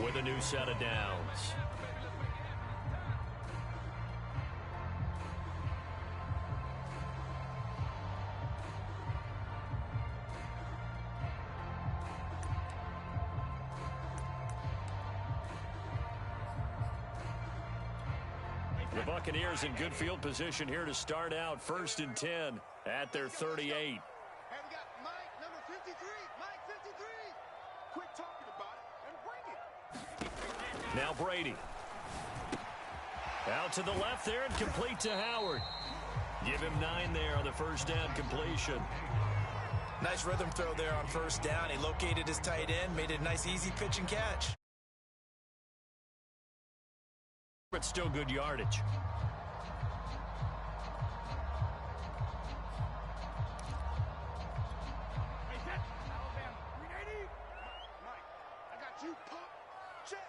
with a new set of downs. The Buccaneers in good field position here to start out 1st and 10 at their 38. And we got Mike, number 53. Mike, 53. Quit talking about it and bring it. Now Brady. Out to the left there and complete to Howard. Give him 9 there on the first down completion. Nice rhythm throw there on first down. He located his tight end, made it a nice easy pitch and catch. But still good yardage. Hey, set. Alabama, 380. Mike, I got you. Pump. Check.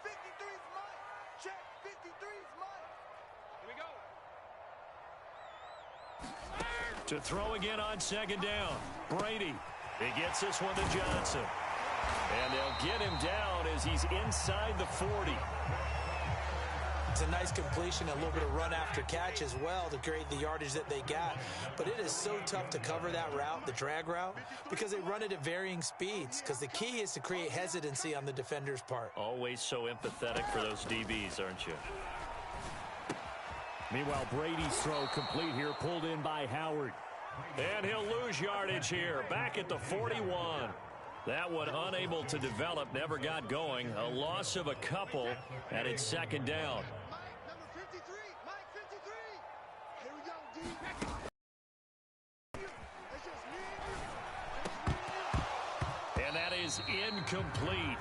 53's Mike. Check. 53's Mike. Here we go. To throw again on second down. Brady. He gets this one to Johnson. And they'll get him down as he's inside the 40. It's a nice completion, a little bit of run after catch as well to create the yardage that they got. But it is so tough to cover that route, the drag route, because they run it at varying speeds. Because the key is to create hesitancy on the defender's part. Always so empathetic for those DBs, aren't you? Meanwhile, Brady's throw complete here, pulled in by Howard. And he'll lose yardage here, back at the 41. That one unable to develop, never got going. A loss of a couple, and it's second down. And that is incomplete.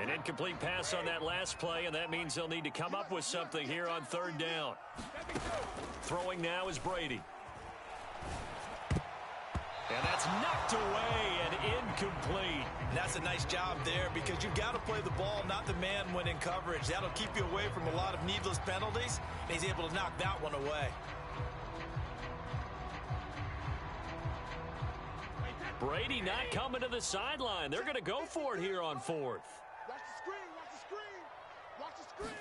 An incomplete pass on that last play, and that means they'll need to come up with something here on third down. Throwing now is Brady. And that's knocked away and incomplete. And that's a nice job there because you've got to play the ball, not the man when in coverage. That'll keep you away from a lot of needless penalties, and he's able to knock that one away. Brady not coming to the sideline. They're going to go for it here on 4th. Watch the screen, watch the screen, watch the screen.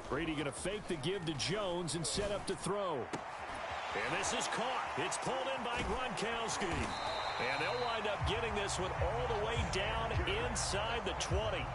Brady going to fake the give to Jones and set up to throw. And this is caught. It's pulled in by Gronkowski. And they'll wind up getting this one all the way down inside the 20.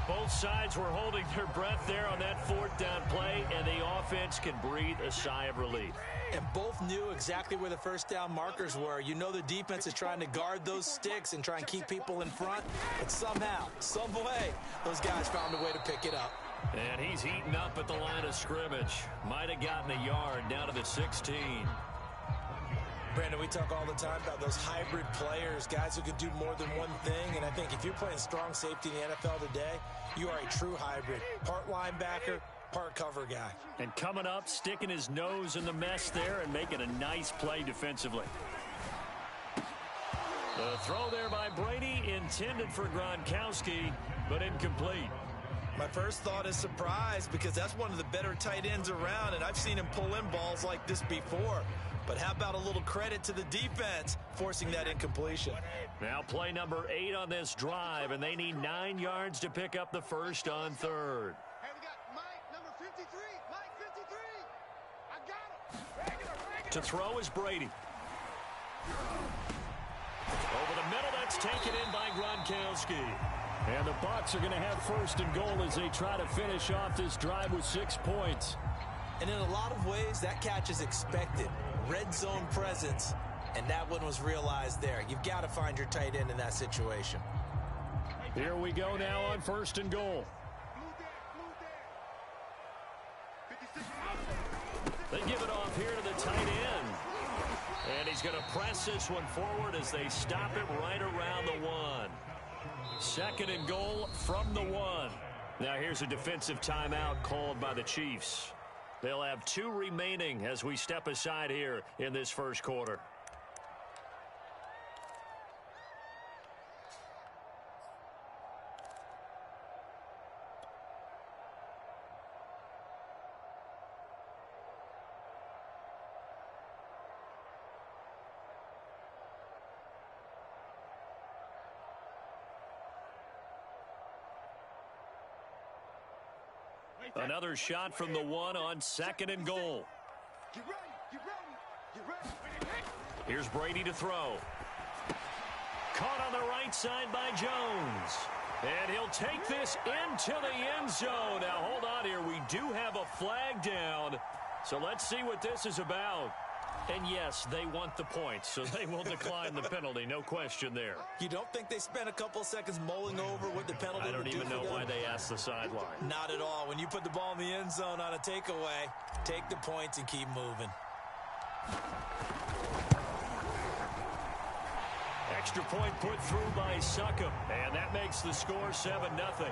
Both sides were holding their breath there on that 4th down play, and the offense can breathe a sigh of relief. And both knew exactly where the first down markers were. You know the defense is trying to guard those sticks and try and keep people in front. But somehow, some way, those guys found a way to pick it up. And he's heating up at the line of scrimmage. Might have gotten a yard down to the 16. Brandon, we talk all the time about those hybrid players, guys who could do more than one thing. And I think if you're playing strong safety in the NFL today, you are a true hybrid. Part linebacker, part cover guy. And coming up, sticking his nose in the mess there and making a nice play defensively. The throw there by Brady intended for Gronkowski, but incomplete. My first thought is surprise because that's one of the better tight ends around, and I've seen him pull in balls like this before. But how about a little credit to the defense forcing that incompletion? Now play number 8 on this drive, and they need 9 yards to pick up the first on 3rd. Hey, we got Mike, number 53. Mike, 53. I got him. To throw is Brady. Over the middle, that's taken in by Gronkowski. And the Bucs are going to have 1st and goal as they try to finish off this drive with 6 points. And in a lot of ways, that catch is expected. Red zone presence, and that one was realized there. You've got to find your tight end in that situation. Here we go now on 1st and goal. They give it off here to the tight end. And he's going to press this one forward as they stop it right around the 1. second and goal from the 1. Now here's a defensive timeout called by the Chiefs. They'll have 2 remaining as we step aside here in this first quarter. Another shot from the 1 on second and goal. Here's Brady to throw. Caught on the right side by Jones. And he'll take this into the end zone. Now, hold on here. We do have a flag down. So let's see what this is about. And, yes, they want the points, so they will decline the penalty. No question there. You don't think they spent a couple seconds mulling over what the penalty would do? I don't even know why they asked the sideline. Not at all. When you put the ball in the end zone on a takeaway, take the points and keep moving. Extra point put through by Succop, and that makes the score 7-0.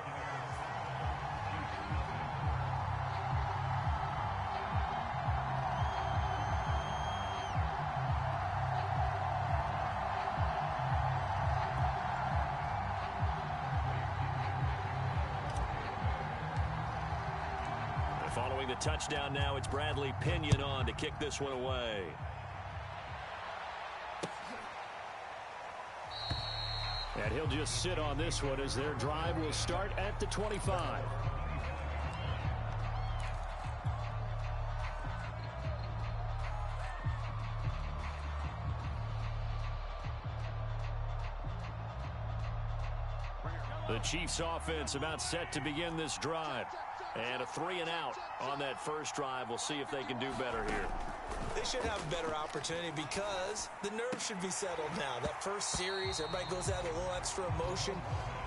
Following the touchdown now, it's Bradley Pinion on to kick this one away. And he'll just sit on this one as their drive will start at the 25. The Chiefs offense about set to begin this drive. And a 3-and-out on that first drive. We'll see if they can do better here. They should have a better opportunity because the nerves should be settled now. That first series, everybody goes out with a little extra emotion.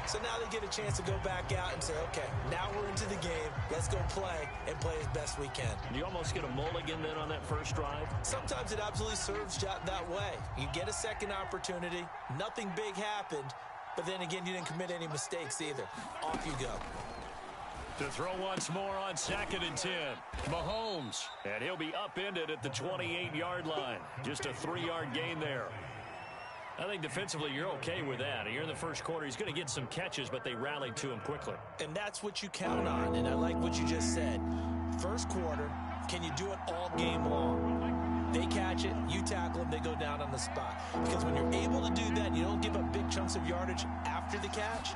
So now they get a chance to go back out and say, okay, now we're into the game. Let's go play and play as best we can. You almost get a mulligan then on that first drive? Sometimes it absolutely serves that way. You get a second opportunity. Nothing big happened. But then again, you didn't commit any mistakes either. Off you go. To throw once more on 2nd and 10. Mahomes. And he'll be upended at the 28-yard line. Just a 3-yard gain there. I think defensively you're okay with that. Here in the first quarter, he's going to get some catches, but they rallied to him quickly. And that's what you count on. And I like what you just said. First quarter, can you do it all game long? They catch it, you tackle them, they go down on the spot. Because when you're able to do that, you don't give up big chunks of yardage after the catch.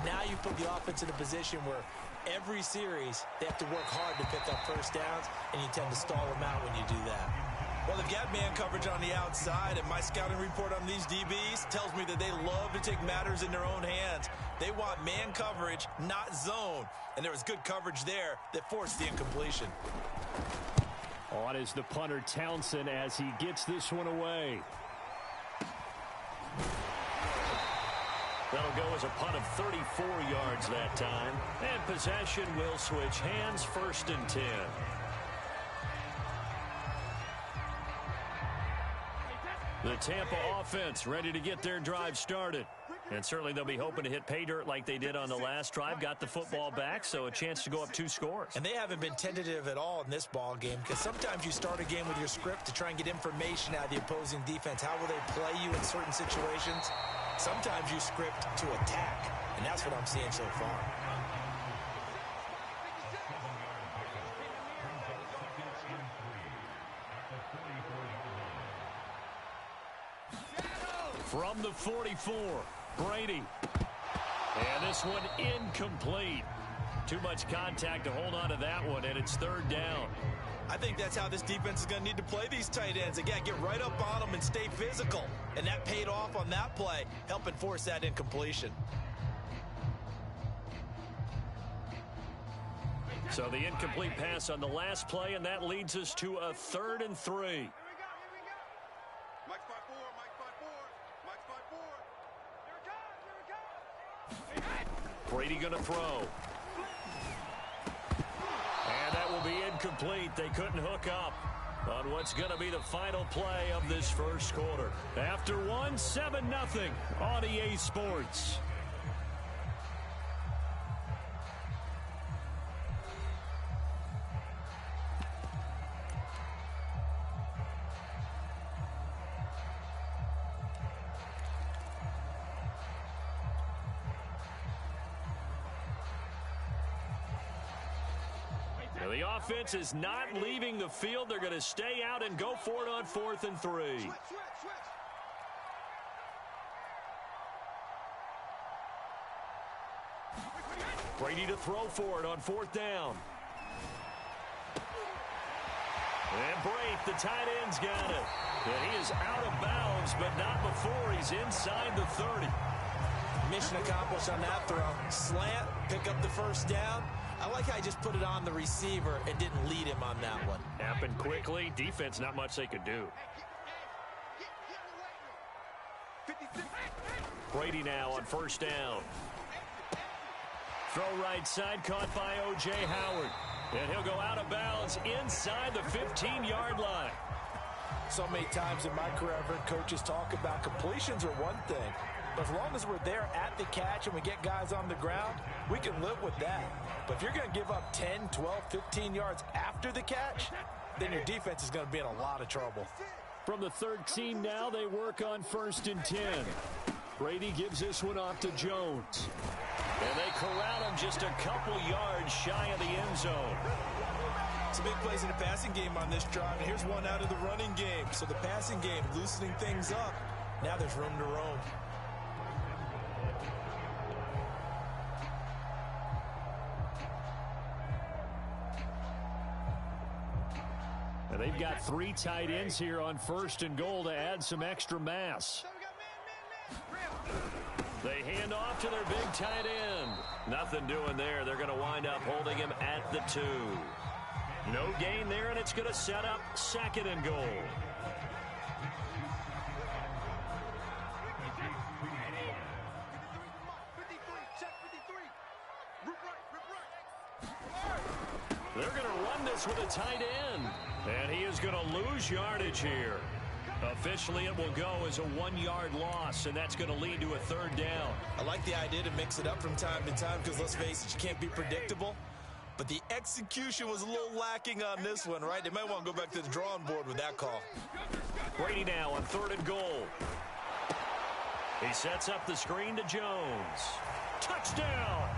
Now you put the offense in a position where every series they have to work hard to pick up first downs, and you tend to stall them out when you do that. Well, they've got man coverage on the outside, and my scouting report on these DBs tells me that they love to take matters in their own hands. They want man coverage, not zone. And there was good coverage there that forced the incompletion. On is the punter Townsend as he gets this one away. That'll go as a punt of 34 yards that time. And possession will switch hands, 1st and 10. The Tampa offense ready to get their drive started. And certainly they'll be hoping to hit pay dirt like they did on the last drive. Got the football back, so a chance to go up 2 scores. And they haven't been tentative at all in this ball game because sometimes you start a game with your script to try and get information out of the opposing defense. How will they play you in certain situations? Sometimes you script to attack, and that's what I'm seeing so far. From the 44, Brady. And this one incomplete. Too much contact to hold on to that one, and it's 3rd down. I think that's how this defense is going to need to play these tight ends. Again, get right up on them and stay physical. And that paid off on that play, helping force that incompletion. So the incomplete pass on the last play, and that leads us to a 3rd and 3. Brady going to throw. And that will be incomplete. They couldn't hook up on what's going to be the final play of this first quarter. After one, 7-0 on EA Sports. And the offense is not leaving the field. They're going to stay out and go for it on 4th and 3. Switch. Brady to throw for it on 4th down. And Braith, the tight end's got it. And he is out of bounds, but not before he's inside the 30. Mission accomplished on that throw. Slant, pick up the first down. I like how he just put it on the receiver and didn't lead him on that one. Happened quickly. Defense, not much they could do. Brady now on 1st down. Throw right side, caught by O.J. Howard. And he'll go out of bounds inside the 15-yard line. So many times in my career, I've heard coaches talk about completions are one thing. But as long as we're there at the catch and we get guys on the ground, we can live with that. But if you're going to give up 10, 12, 15 yards after the catch, then your defense is going to be in a lot of trouble. From the 13 now, they work on 1st and 10. Brady gives this one off to Jones. And they corral him just a couple yards shy of the end zone. It's a big plays in the passing game on this drive, and here's one out of the running game. So the passing game loosening things up. Now there's room to roam. And they've got 3 tight ends here on 1st and goal to add some extra mass. They hand off to their big tight end. Nothing doing there. They're going to wind up holding him at the 2. No gain there, and it's going to set up 2nd and goal. They're going to run this with a tight end. And he is going to lose yardage here. Officially, it will go as a 1-yard loss, and that's going to lead to a 3rd down. I like the idea to mix it up from time to time because, let's face it, you can't be predictable. But the execution was a little lacking on this one, right? They might want to go back to the drawing board with that call. Brady now on 3rd and goal. He sets up the screen to Jones. Touchdown!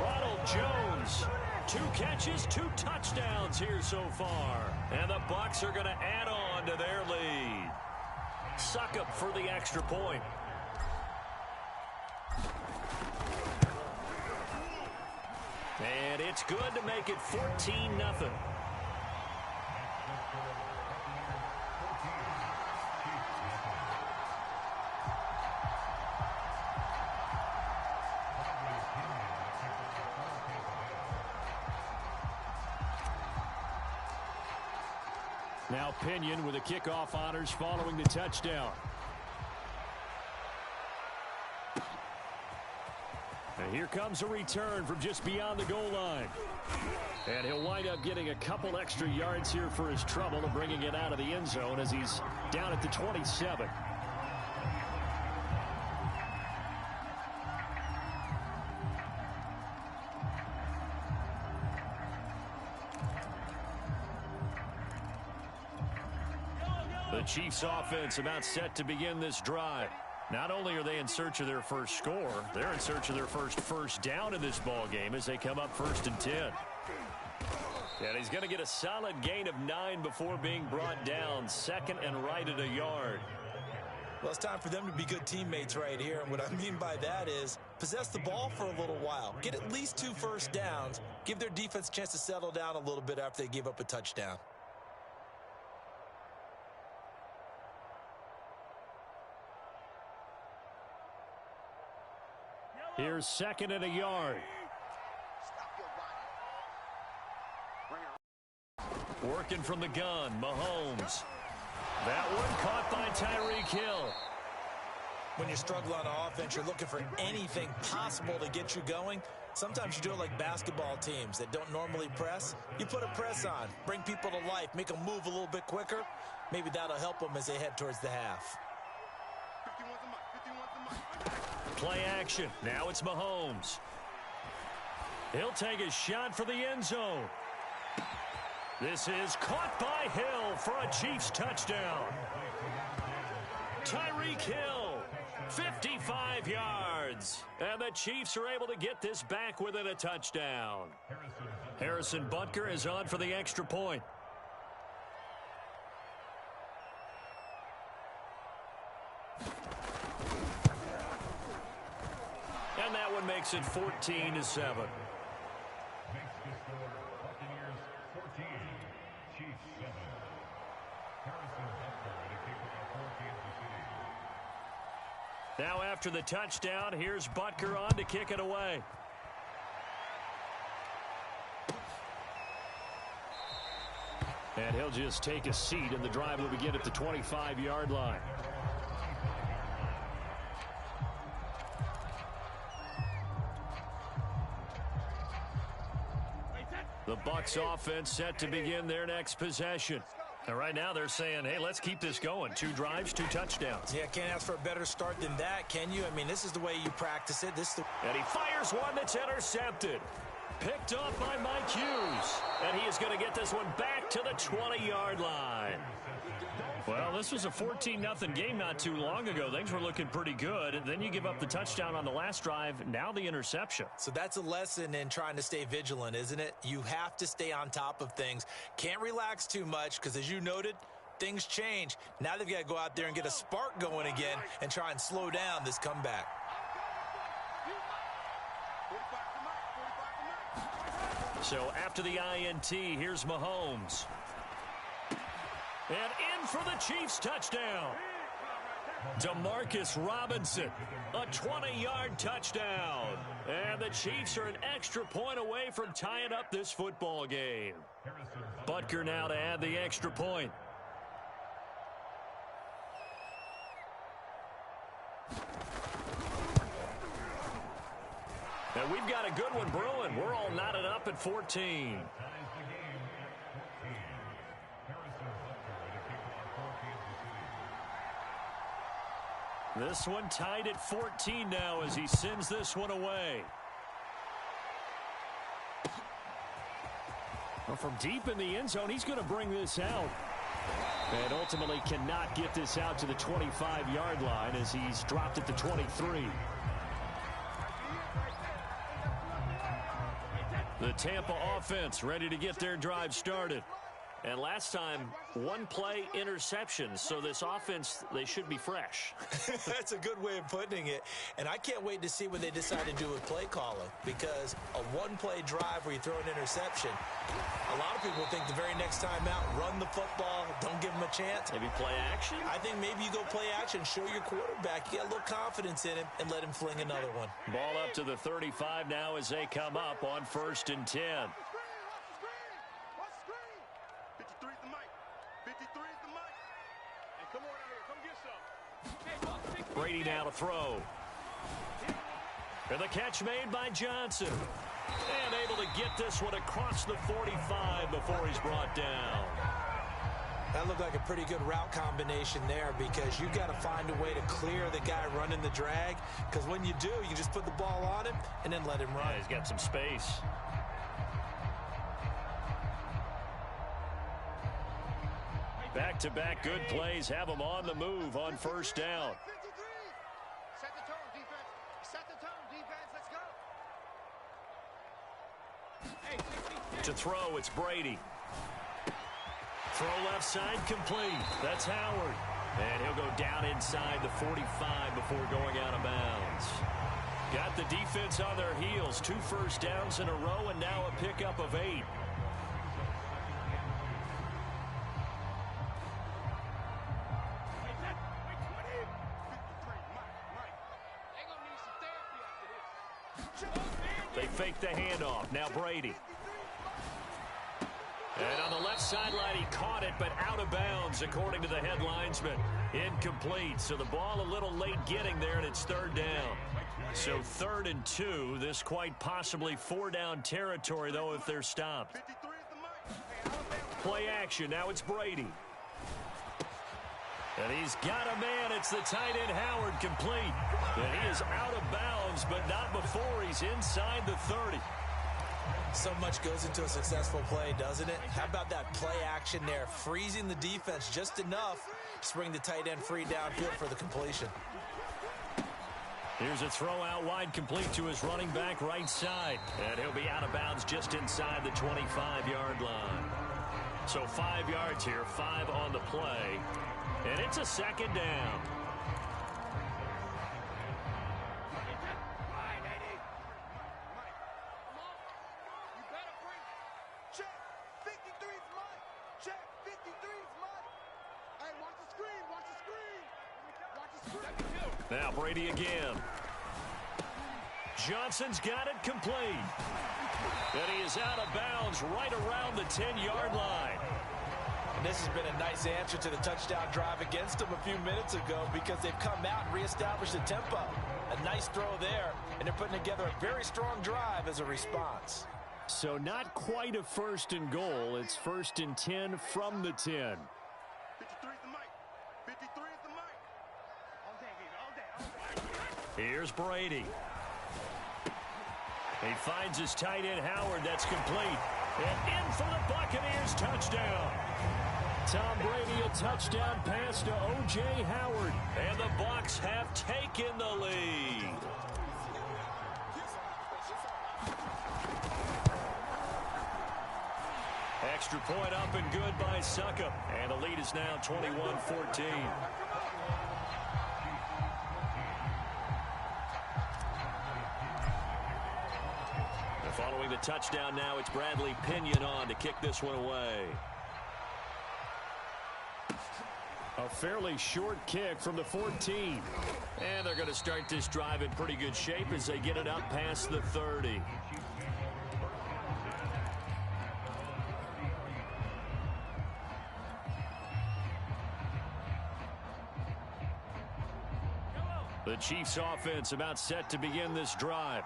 Ronald Jones. 2 catches, 2 touchdowns here so far. And the Bucs are going to add on to their lead. Suckup for the extra point. And it's good to make it 14-0. Now Pinion with the kickoff honors following the touchdown. And here comes a return from just beyond the goal line. And he'll wind up getting a couple extra yards here for his trouble and bringing it out of the end zone as he's down at the 27. The Chiefs offense about set to begin this drive. Not only are they in search of their first score, they're in search of their first down in this ball game as they come up 1st and 10. And he's going to get a solid gain of 9 before being brought down. 2nd and right at a yard. Well, it's time for them to be good teammates right here. And what I mean by that is possess the ball for a little while. Get at least 2 first downs. Give their defense a chance to settle down a little bit after they give up a touchdown. Here's 2nd and a yard. Working from the gun, Mahomes. That one caught by Tyreek Hill. When you struggle on offense, you're looking for anything possible to get you going. Sometimes you do it like basketball teams that don't normally press. You put a press on, bring people to life, make them move a little bit quicker. Maybe that'll help them as they head towards the half. Play action. Now it's Mahomes. He'll take a shot for the end zone. This is caught by Hill for a Chiefs touchdown. Tyreek Hill, 55 yards. And the Chiefs are able to get this back within a touchdown. Harrison Butker is on for the extra point. And that one makes it 14-7. Now after the touchdown, here's Butker on to kick it away. And he'll just take a seat, and the drive will begin at the 25-yard line. The Bucs offense set to begin their next possession. And right now they're saying, hey, let's keep this going. 2 drives, 2 touchdowns. Yeah, can't ask for a better start than that, can you? I mean, this is the way you practice it. And he fires one that's intercepted. Picked off by Mike Hughes. And he is going to get this one back to the 20-yard line. Well, this was a 14-0 game not too long ago. Things were looking pretty good. And then you give up the touchdown on the last drive. Now the interception. So that's a lesson in trying to stay vigilant, isn't it? You have to stay on top of things. Can't relax too much because, as you noted, things change. Now they've got to go out there and get a spark going again and try and slow down this comeback. So after the INT, here's Mahomes. And in for the Chiefs touchdown. Demarcus Robinson, a 20-yard touchdown. And the Chiefs are an extra point away from tying up this football game. Butker now to add the extra point. And we've got a good one brewing. We're all knotted up at 14. This one tied at 14 now as he sends this one away. Well, from deep in the end zone, he's going to bring this out. And ultimately cannot get this out to the 25-yard line as he's dropped at the 23. The Tampa offense ready to get their drive started. And last time, 1-play interception. So this offense, they should be fresh. That's a good way of putting it. And I can't wait to see what they decide to do with play calling. Because a 1-play drive where you throw an interception, a lot of people think the very next time out, run the football, don't give them a chance. Maybe play action? I think maybe you go play action, show your quarterback, you get a little confidence in him, and let him fling another one. Ball up to the 35 now as they come up on 1st and 10. Brady now to throw. And the catch made by Johnson. And able to get this one across the 45 before he's brought down. That looked like a pretty good route combination there because you've got to find a way to clear the guy running the drag. Because when you do, you just put the ball on him and then let him run. Yeah, he's got some space. Back-to-back good plays have him on the move on 1st down. Set the tone, defense. Set the tone, defense. Let's go. To throw, it's Brady. Throw left side complete. That's Howard. And he'll go down inside the 45 before going out of bounds. Got the defense on their heels. 2 first downs in a row and now a pickup of 8. They fake the handoff. Now Brady. And on the left sideline, he caught it, but out of bounds, according to the head linesman. Incomplete. So the ball a little late getting there, and it's 3rd down. So 3rd and 2. This quite possibly 4-down territory, though, if they're stopped. Play action. Now it's Brady. And he's got a man. It's the tight end, Howard, complete. And he is out of bounds, but not before he's inside the 30. So much goes into a successful play, doesn't it? How about that play action there? Freezing the defense just enough to bring the tight end free downfield for the completion. Here's a throw out wide, complete to his running back right side. And he'll be out of bounds just inside the 25-yard line. So 5 yards here, 5 on the play. And it's a second down. Now Brady again. Johnson's got it complete. And he is out of bounds right around the 10-yard line. And this has been a nice answer to the touchdown drive against them a few minutes ago because they've come out and reestablished the tempo. A nice throw there, and they're putting together a very strong drive as a response. So not quite a 1st and goal. It's 1st and 10 from the 10. 53 is the mic. 53 is the mic. All day. Here's Brady. He finds his tight end Howard. That's complete. And in for the Buccaneers touchdown. Tom Brady, a touchdown pass to O.J. Howard. And the Bucs have taken the lead. Extra point up and good by Suckup. And the lead is now 21-14. Following the touchdown now, it's Bradley Pinion on to kick this one away. A fairly short kick from the 14. And they're going to start this drive in pretty good shape as they get it up past the 30. The Chiefs offense about set to begin this drive.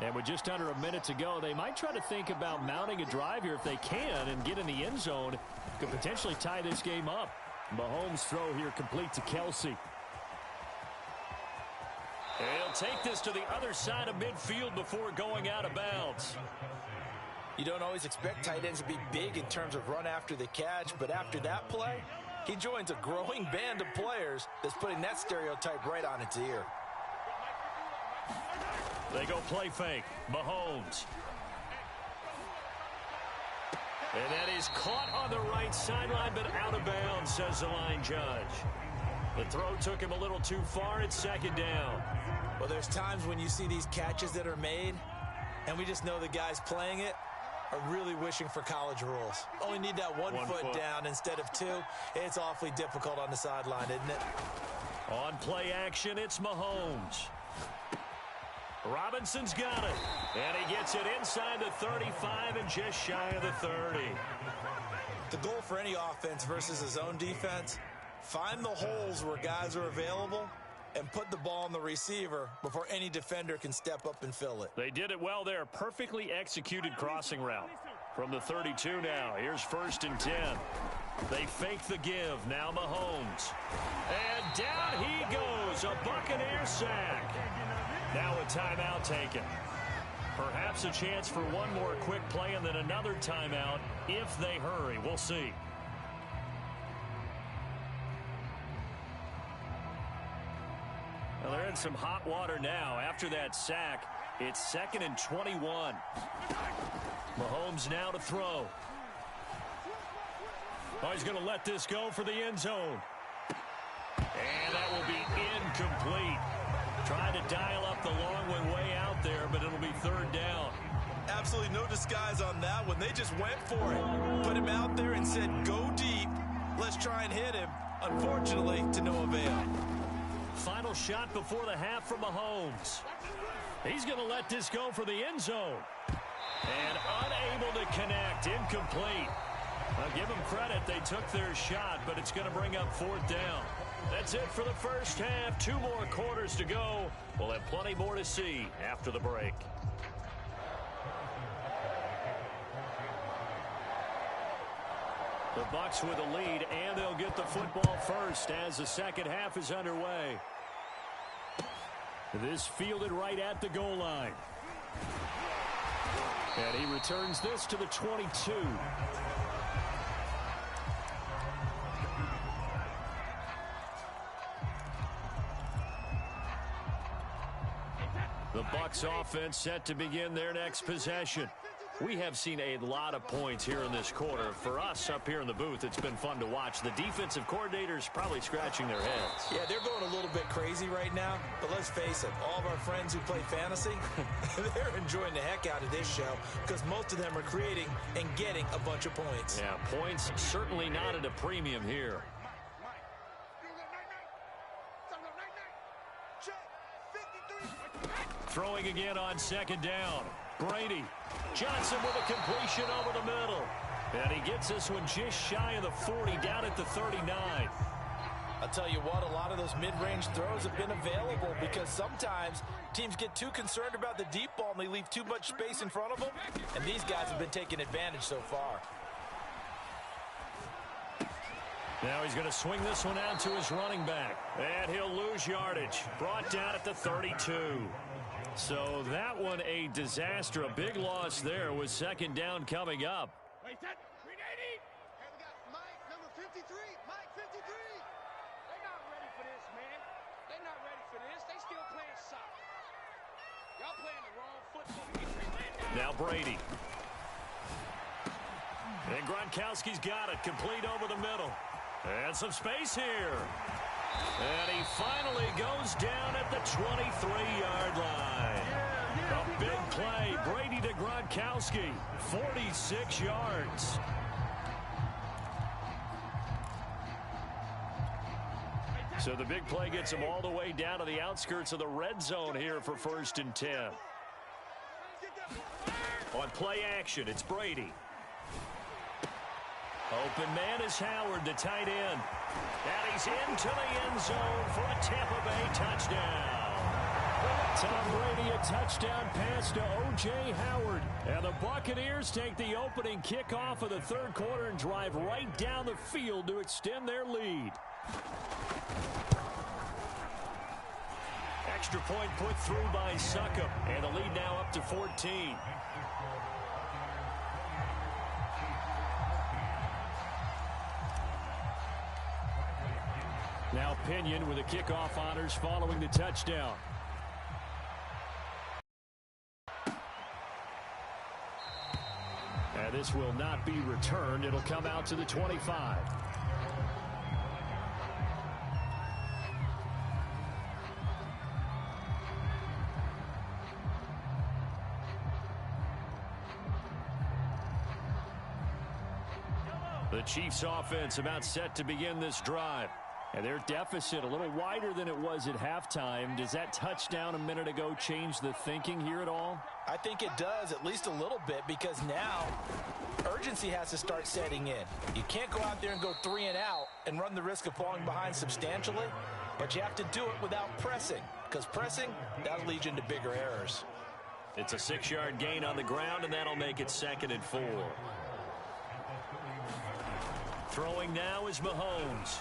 And with just under a minute to go, they might try to think about mounting a drive here if they can and get in the end zone. Could potentially tie this game up. Mahomes' throw here complete to Kelsey. And he'll take this to the other side of midfield before going out of bounds. You don't always expect tight ends to be big in terms of run after the catch, but after that play, he joins a growing band of players that's putting that stereotype right on its ear. They go play fake. Mahomes. And that is caught on the right sideline, but out of bounds, says the line judge. The throw took him a little too far. It's second down. Well, there's times when you see these catches that are made, and we just know the guys playing it are really wishing for college rules. Only need that one foot down instead of two. It's awfully difficult on the sideline, isn't it? On play action, it's Mahomes. Robinson's got it. And he gets it inside the 35 and just shy of the 30. The goal for any offense versus a zone defense, find the holes where guys are available and put the ball on the receiver before any defender can step up and fill it. They did it well there. Perfectly executed crossing route. From the 32 now, here's 1st and 10. They fake the give. Now Mahomes. And down he goes. A Buccaneer sack. Now a timeout taken. Perhaps a chance for one more quick play and then another timeout if they hurry. We'll see. Well, they're in some hot water now. After that sack, it's 2nd and 21. Mahomes now to throw. Oh, he's going to let this go for the end zone. And that will be incomplete. Trying to dial up the long one way out there, but it'll be 3rd down. Absolutely no disguise on that one. They just went for it. Put him out there and said, go deep. Let's try and hit him. Unfortunately, to no avail. Final shot before the half from Mahomes. He's going to let this go for the end zone. And unable to connect. Incomplete. I'll give them credit. They took their shot, but it's going to bring up 4th down. That's it for the first half. 2 more quarters to go. We'll have plenty more to see after the break. The Bucs with a lead, and they'll get the football first as the second half is underway. This fielded right at the goal line. And he returns this to the 22. The Bucs offense set to begin their next possession. We have seen a lot of points here in this quarter. For us up here in the booth, it's been fun to watch. The defensive coordinators probably scratching their heads. Yeah, they're going a little bit crazy right now. But let's face it, all of our friends who play fantasy, they're enjoying the heck out of this show because most of them are creating and getting a bunch of points. Yeah, points certainly not at a premium here. Throwing again on second down. Brady. Johnson with a completion over the middle. And he gets this one just shy of the 40, down at the 39. I'll tell you what, a lot of those mid-range throws have been available because sometimes teams get too concerned about the deep ball and they leave too much space in front of them. And these guys have been taking advantage so far. Now he's going to swing this one out to his running back. And he'll lose yardage. Brought down at the 32. So that one a disaster. A big loss there with second down coming up. Wait, that 380. Hey, we got Mike, number 53. Mike, 53. They're not ready for this, man. They're not ready for this. They still playing soccer. Y'all playing the wrong football. Now Brady. And Gronkowski's got it. Complete over the middle. And some space here. And he finally goes down at the 23-yard line. A big play. Brady to Gronkowski. 46 yards. So the big play gets him all the way down to the outskirts of the red zone here for 1st and 10. On play action, it's Brady. Open man is Howard, the tight end. And he's into the end zone for a Tampa Bay touchdown. Tom Brady, a touchdown pass to O.J. Howard. And the Buccaneers take the opening kickoff of the third quarter and drive right down the field to extend their lead. Extra point put through by Succop. And the lead now up to 14. Now Pinion with the kickoff honors following the touchdown. And this will not be returned. It'll come out to the 25. The Chiefs offense about set to begin this drive. And their deficit a little wider than it was at halftime. Does that touchdown a minute ago change the thinking here at all? I think it does, at least a little bit, because now urgency has to start setting in. You can't go out there and go 3 and out and run the risk of falling behind substantially, but you have to do it without pressing, because pressing, that'll lead you into bigger errors. It's a 6-yard gain on the ground, and that'll make it 2nd and 4. Throwing now is Mahomes.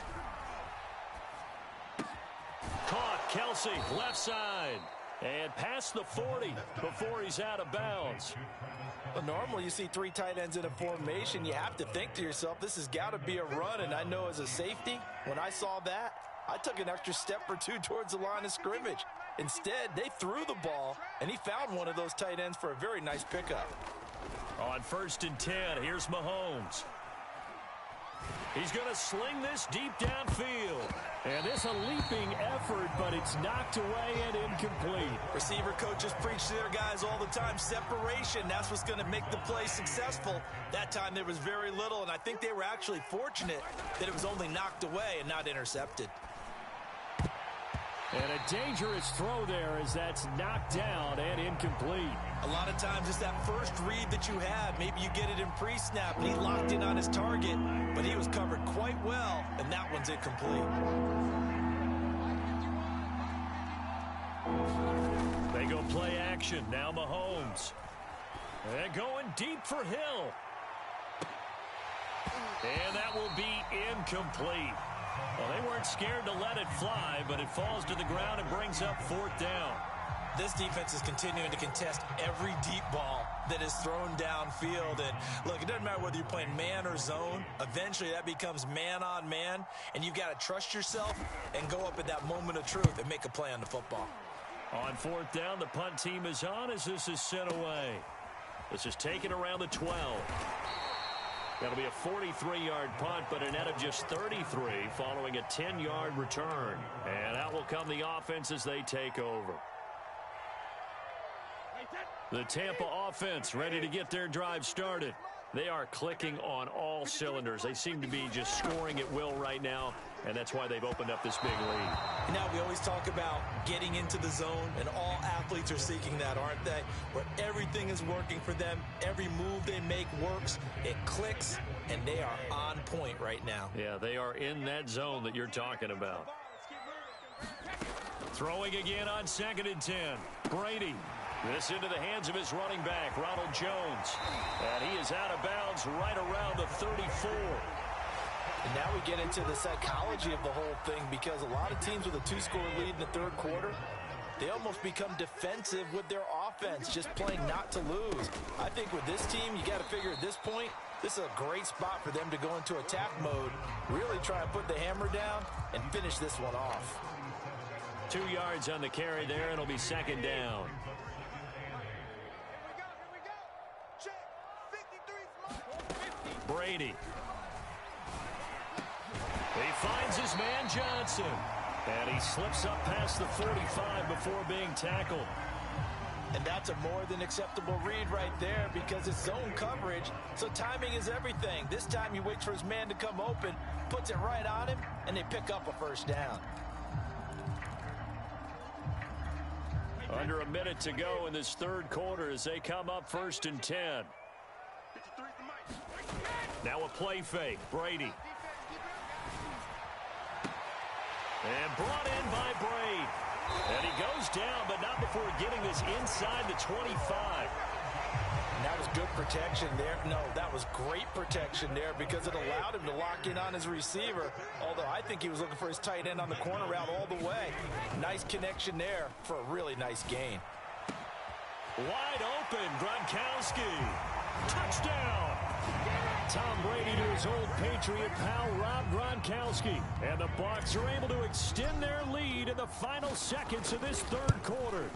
Caught, Kelsey, left side. And past the 40 before he's out of bounds. But normally you see 3 tight ends in a formation. You have to think to yourself, this has got to be a run. And I know as a safety, when I saw that, I took an extra step or 2 towards the line of scrimmage. Instead, they threw the ball, and he found one of those tight ends for a very nice pickup. On 1st and 10, here's Mahomes. He's going to sling this deep downfield. And this a leaping effort, but it's knocked away and incomplete. Receiver coaches preach to their guys all the time. Separation, that's what's going to make the play successful. That time there was very little, and I think they were actually fortunate that it was only knocked away and not intercepted. And a dangerous throw there as that's knocked down and incomplete. A lot of times it's that first read that you had. Maybe you get it in pre-snap, and he locked in on his target, but he was covered quite well, and that one's incomplete. They go play action. Now Mahomes. And going deep for Hill. And that will be incomplete. Well, they weren't scared to let it fly, but it falls to the ground and brings up 4th down. This defense is continuing to contest every deep ball that is thrown downfield. And look, it doesn't matter whether you're playing man or zone. Eventually that becomes man on man, and you've got to trust yourself and go up at that moment of truth and make a play on the football. On fourth down, the punt team is on as this is sent away. This is taken around the 12. That'll be a 43-yard punt, but a net of just 33 following a 10-yard return. And out will come the offense as they take over. The Tampa offense ready to get their drive started. They are clicking on all cylinders. They seem to be just scoring at will right now, and that's why they've opened up this big lead. Now, we always talk about getting into the zone, and all athletes are seeking that, aren't they? Where everything is working for them, every move they make works, it clicks, and they are on point right now. Yeah, they are in that zone that you're talking about. Throwing again on 2nd and 10. Brady. This into the hands of his running back, Ronald Jones. And he is out of bounds right around the 34. And now we get into the psychology of the whole thing, because a lot of teams with a 2-score lead in the third quarter, they almost become defensive with their offense, just playing not to lose. I think with this team, you got to figure at this point, this is a great spot for them to go into attack mode, really try and put the hammer down and finish this one off. 2 yards on the carry there, and it'll be 2nd down. Brady. He finds his man Johnson. And he slips up past the 45 before being tackled. And that's a more than acceptable read right there, because it's zone coverage, so timing is everything. This time he waits for his man to come open, puts it right on him, and they pick up a first down. Under a minute to go in this third quarter as they come up 1st and 10. Now a play fake. Brady. And brought in by Braid. And he goes down, but not before getting this inside the 25. And that was good protection there. No, that was great protection there, because it allowed him to lock in on his receiver. Although I think he was looking for his tight end on the corner route all the way. Nice connection there for a really nice gain. Wide open, Gronkowski. Touchdown. Tom Brady to his old Patriot pal, Rob Gronkowski. And the Bucs are able to extend their lead in the final seconds of this third quarter.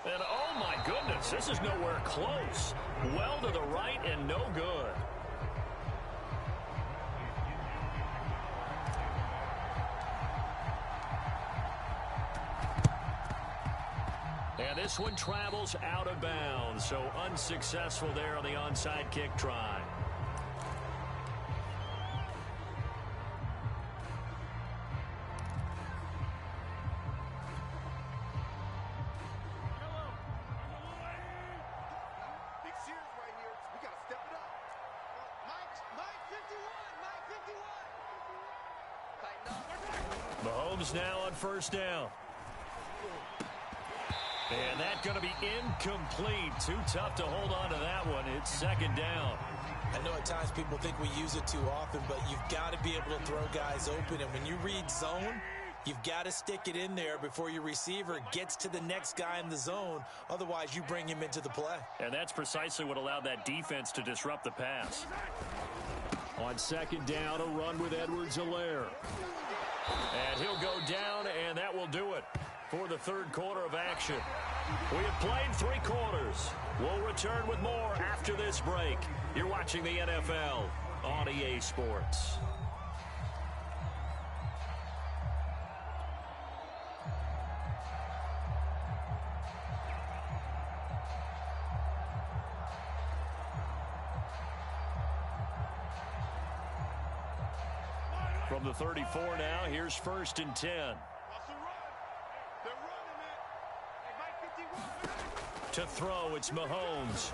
And oh my goodness, this is nowhere close. Well to the right and no good. And this one travels out of bounds, so unsuccessful there on the onside kick try. Mahomes now on 1st down. And that's going to be incomplete. Too tough to hold on to that one. It's 2nd down. I know at times people think we use it too often, but you've got to be able to throw guys open. And when you read zone, you've got to stick it in there before your receiver gets to the next guy in the zone. Otherwise, you bring him into the play. And that's precisely what allowed that defense to disrupt the pass. On 2nd down, a run with Edwards-Helaire. And he'll go down, and that will do it for the third quarter of action. We have played 3 quarters. We'll return with more after this break. You're watching the NFL on EA Sports. From the 34 now, here's 1st and 10. To throw, it's Mahomes.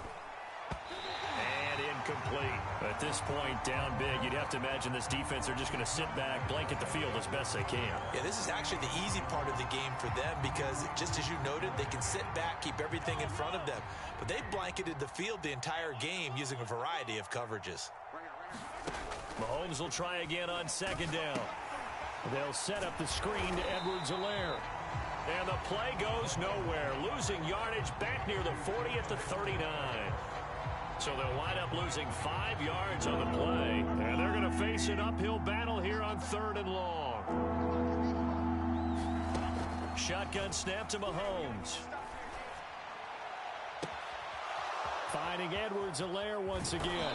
And incomplete. At this point, down big, you'd have to imagine this defense are just going to sit back, blanket the field as best they can. Yeah, this is actually the easy part of the game for them, because just as you noted, they can sit back, keep everything in front of them. But they've blanketed the field the entire game using a variety of coverages. Mahomes will try again on 2nd down. They'll set up the screen to Edwards-Helaire. And the play goes nowhere. Losing yardage back near the 40 at the 39. So they'll wind up losing 5 yards on the play. And they're going to face an uphill battle here on 3rd and long. Shotgun snap to Mahomes. Finding Edwards-Helaire once again.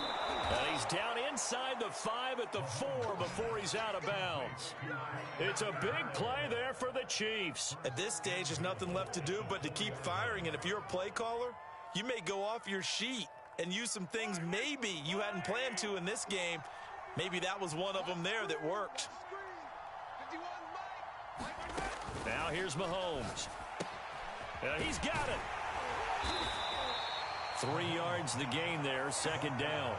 And he's down inside the 5 at the 4 before he's out of bounds. It's a big play there for the Chiefs. At this stage, there's nothing left to do but to keep firing. And if you're a play caller, you may go off your sheet and use some things maybe you hadn't planned to in this game. Maybe that was one of them there that worked. Now here's Mahomes. He's got it. 3 yards the gain there, second down.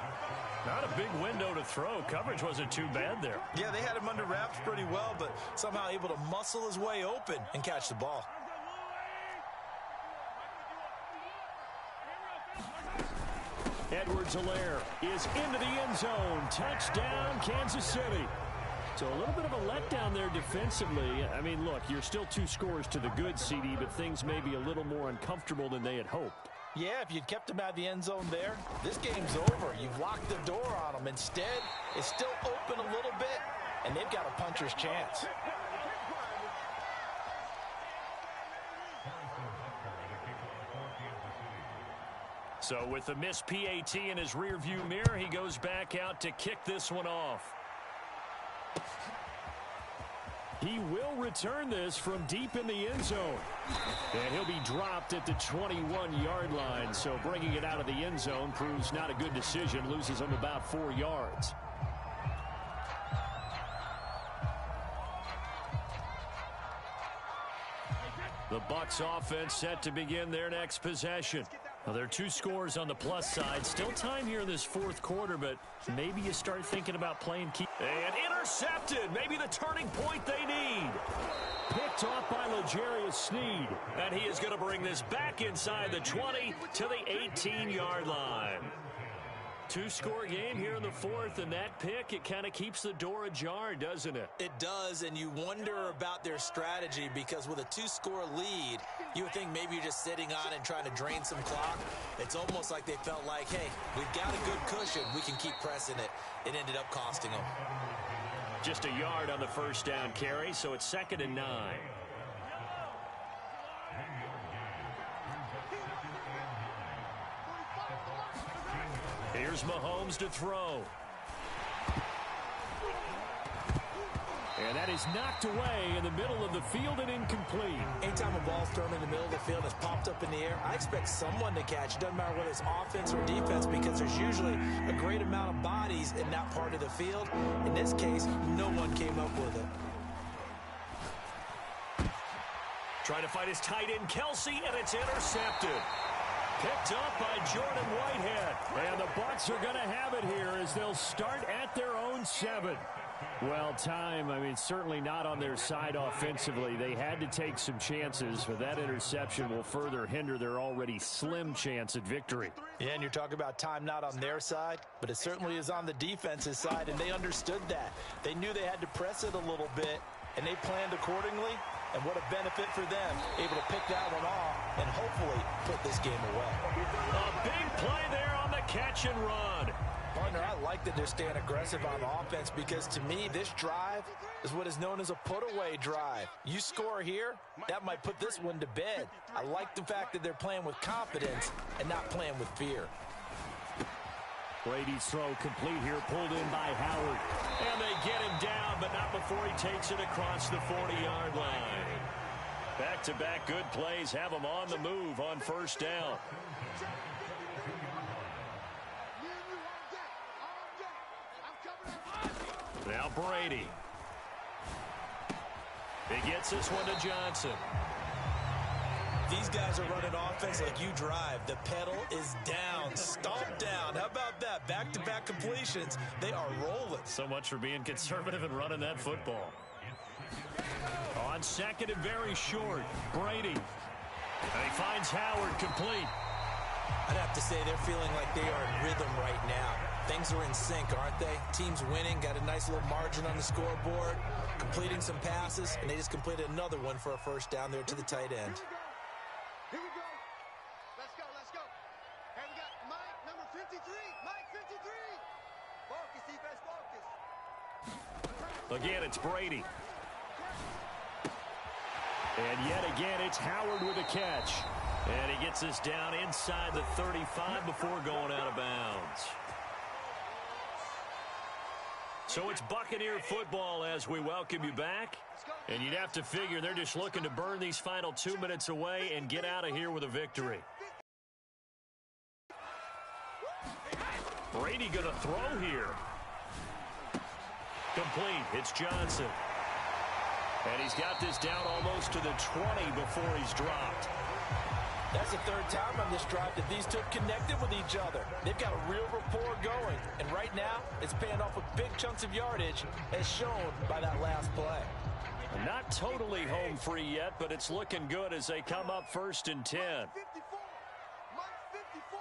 Not a big window to throw. Coverage wasn't too bad there. Yeah, they had him under wraps pretty well, but somehow able to muscle his way open and catch the ball. Edwards-Helaire is into the end zone. Touchdown, Kansas City. So a little bit of a letdown there defensively. I mean, look, you're still 2 scores to the good, CD, but things may be a little more uncomfortable than they had hoped. Yeah, if you'd kept him out of the end zone there, this game's over. You've locked the door on him. Instead, it's still open a little bit, and they've got a puncher's chance. So with the missed PAT in his rearview mirror, he goes back out to kick this one off. He will return this from deep in the end zone. And he'll be dropped at the 21-yard line. So bringing it out of the end zone proves not a good decision. Loses him about 4 yards. The Bucs offense set to begin their next possession. Well, there are 2 scores on the plus side. Still time here in this 4th quarter, but maybe you start thinking about playing key. And intercepted. Maybe the turning point they need. Picked off by L'Jarius Sneed. And he is going to bring this back inside the 20 to the 18-yard line. 2-score game here in the 4th, and that pick, it kind of keeps the door ajar, doesn't it? It does, and you wonder about their strategy because with a 2-score lead, you would think maybe you're just sitting on and trying to drain some clock. It's almost like they felt like, hey, we've got a good cushion. We can keep pressing it. It ended up costing them. Just a yard on the first down carry, so it's 2nd and 9. Here's Mahomes to throw. And that is knocked away in the middle of the field and incomplete. Anytime a ball's thrown in the middle of the field and it's popped up in the air, I expect someone to catch. It doesn't matter whether it's offense or defense because there's usually a great amount of bodies in that part of the field. In this case, no one came up with it. Trying to fight his tight end, Kelsey, and it's intercepted. Picked up by Jordan Whitehead. And the Bucs are going to have it here as they'll start at their own 7. Well, time, I mean, certainly not on their side offensively. They had to take some chances, but that interception will further hinder their already slim chance at victory. Yeah, and you're talking about time not on their side, but it certainly is on the defense's side, and they understood that. They knew they had to press it a little bit, and they planned accordingly. And what a benefit for them, able to pick that one off and hopefully put this game away. A big play there on the catch and run. Partner, I like that they're staying aggressive on offense because to me, this drive is what is known as a put-away drive. You score here, that might put this one to bed. I like the fact that they're playing with confidence and not playing with fear. Brady's throw complete here, pulled in by Howard. And they get him down, but not before he takes it across the 40-yard line. Back-to-back good plays have him on the move on first down. Now Brady. He gets this one to Johnson. These guys are running offense like you drive. The pedal is down, stomped down. How about that? Back-to-back completions. They are rolling. So much for being conservative and running that football. On 2nd and very short, Brady. And he finds Howard complete. I'd have to say they're feeling like they are in rhythm right now. Things are in sync, aren't they? Team's winning, got a nice little margin on the scoreboard, completing some passes, and they just completed another one for a first down there to the tight end. Here we go. Let's go, let's go. Hey, we got Mike, number 53. Mike, 53. Focus, defense, focus. Again, it's Brady. And yet again, it's Howard with a catch. And he gets us down inside the 35 before going out of bounds. So it's Buccaneer football as we welcome you back. And you'd have to figure they're just looking to burn these final 2 minutes away and get out of here with a victory. Brady going to throw here. Complete. It's Johnson. And he's got this down almost to the 20 before he's dropped. That's the third time on this drive that these two have connected with each other. They've got a real rapport going. And right now, it's paying off with big chunks of yardage, as shown by that last play. Not totally home free yet, but it's looking good as they come up 1st and 10. Mike 54. Mike 54.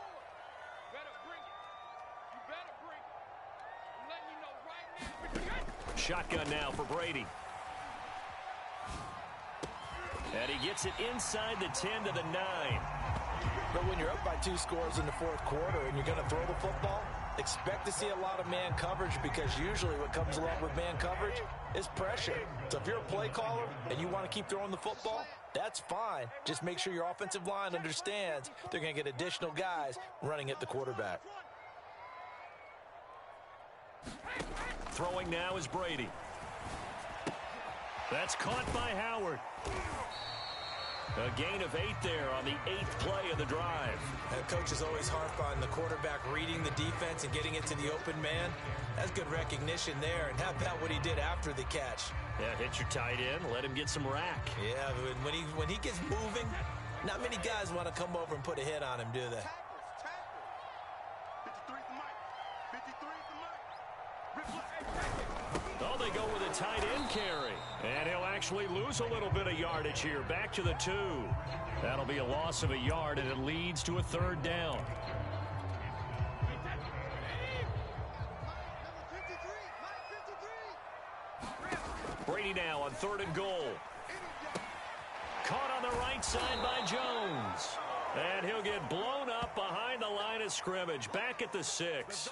Better bring it. You better bring it. I'm letting you know right now. Shotgun now for Brady. And he gets it inside the 10 to the 9. But when you're up by 2 scores in the 4th quarter and you're going to throw the football, expect to see a lot of man coverage, because usually what comes along with man coverage is pressure. So if you're a play caller and you want to keep throwing the football, that's fine. Just make sure your offensive line understands they're going to get additional guys running at the quarterback. Throwing now is Brady. That's caught by Howard. A gain of 8 there on the 8th play of the drive. Coaches always harp on the quarterback reading the defense and getting it to the open man. That's good recognition there. And how about what he did after the catch? Yeah, hit your tight end, let him get some rack. Yeah, but when he gets moving, not many guys want to come over and put a hit on him, do they? 53 for Mike. 53 for Mike. Oh, they go with a tight end carry. And he'll actually lose a little bit of yardage here. Back to the 2. That'll be a loss of a yard, and it leads to a 3rd down. Brady now on 3rd and goal. Caught on the right side by Jones. And he'll get blown up behind the line of scrimmage. Back at the 6.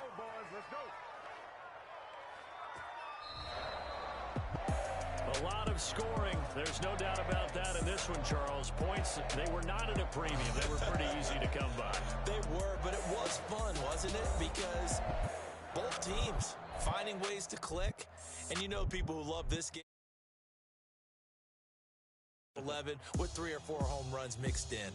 A lot of scoring. There's no doubt about that in this one, Charles. Points, they were not at a premium. They were pretty easy to come by. They were, but it was fun, wasn't it? Because both teams finding ways to click. And you know people who love this game. 11 with 3 or 4 home runs mixed in.